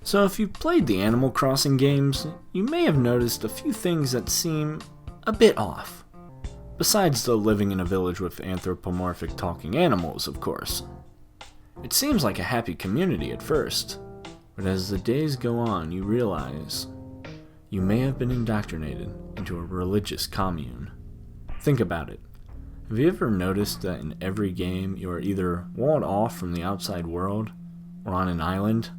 So if you've played the Animal Crossing games, you may have noticed a few things that seem a bit off. Besides the living in a village with anthropomorphic talking animals, of course. It seems like a happy community at first, but as the days go on, you realize you may have been indoctrinated into a religious commune. Think about it. Have you ever noticed that in every game you are either walled off from the outside world or on an island?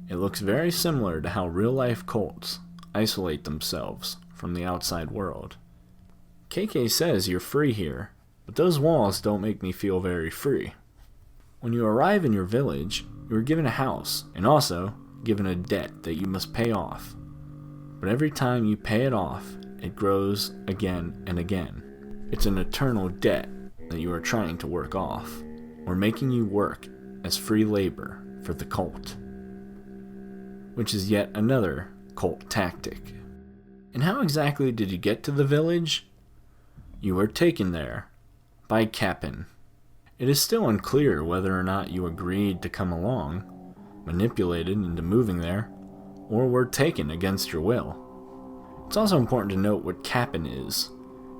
It looks very similar to how real-life cults isolate themselves from the outside world. KK says you're free here, but those walls don't make me feel very free. When you arrive in your village, you are given a house and also given a debt that you must pay off. But every time you pay it off, it grows again and again. It's an eternal debt that you are trying to work off, or making you work as free labor for the cult, which is yet another cult tactic. And how exactly did you get to the village? You were taken there by Cap'n. It is still unclear whether or not you agreed to come along, manipulated into moving there, or were taken against your will. It's also important to note what Cap'n is.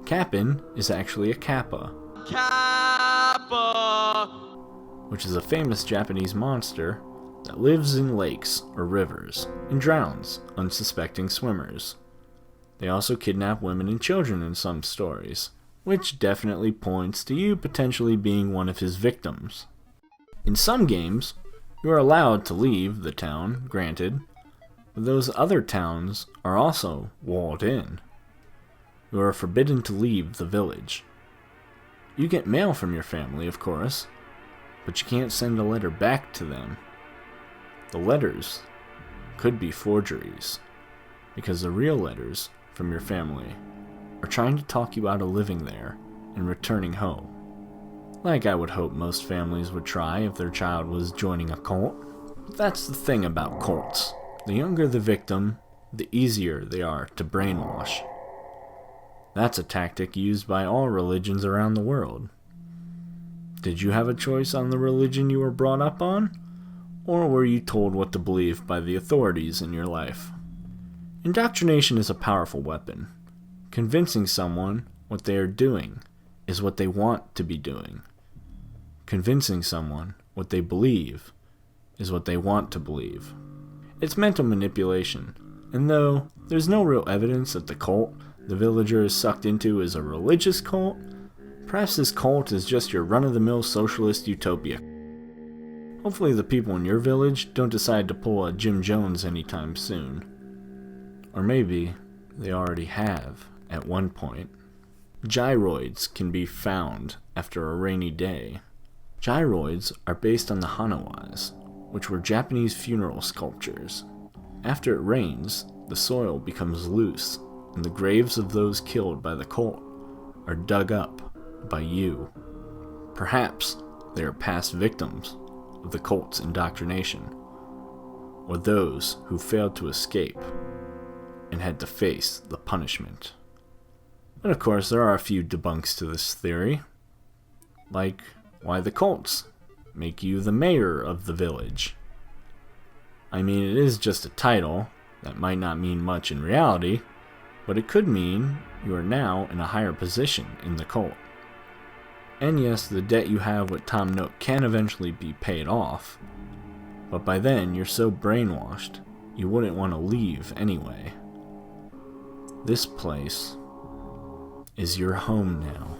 Cap'n is actually a kappa. Kappa! Which is a famous Japanese monster that lives in lakes or rivers and drowns unsuspecting swimmers. They also kidnap women and children in some stories, which definitely points to you potentially being one of his victims. In some games, you are allowed to leave the town, granted, but those other towns are also walled in. You are forbidden to leave the village. You get mail from your family, of course, but you can't send a letter back to them. The letters could be forgeries, because the real letters from your family are trying to talk you out of living there and returning home. Like I would hope most families would try if their child was joining a cult. But that's the thing about cults. The younger the victim, the easier they are to brainwash. That's a tactic used by all religions around the world. Did you have a choice on the religion you were brought up on? Or were you told what to believe by the authorities in your life? Indoctrination is a powerful weapon. Convincing someone what they are doing is what they want to be doing. Convincing someone what they believe is what they want to believe. It's mental manipulation, and though there's no real evidence that the cult the villager is sucked into is a religious cult, perhaps this cult is just your run-of-the-mill socialist utopia. Hopefully the people in your village don't decide to pull a Jim Jones anytime soon. Or maybe they already have at one point. Gyroids can be found after a rainy day. Gyroids are based on the Hanawas, which were Japanese funeral sculptures. After it rains, the soil becomes loose, and the graves of those killed by the cult are dug up by you. Perhaps they are past victims of the cult's indoctrination, or those who failed to escape and had to face the punishment. But of course, there are a few debunks to this theory, like why the cults make you the mayor of the village. I mean, it is just a title that might not mean much in reality, but it could mean you are now in a higher position in the cult. And yes, the debt you have with Tom Nook can eventually be paid off, but by then you're so brainwashed you wouldn't want to leave anyway. This place is your home now.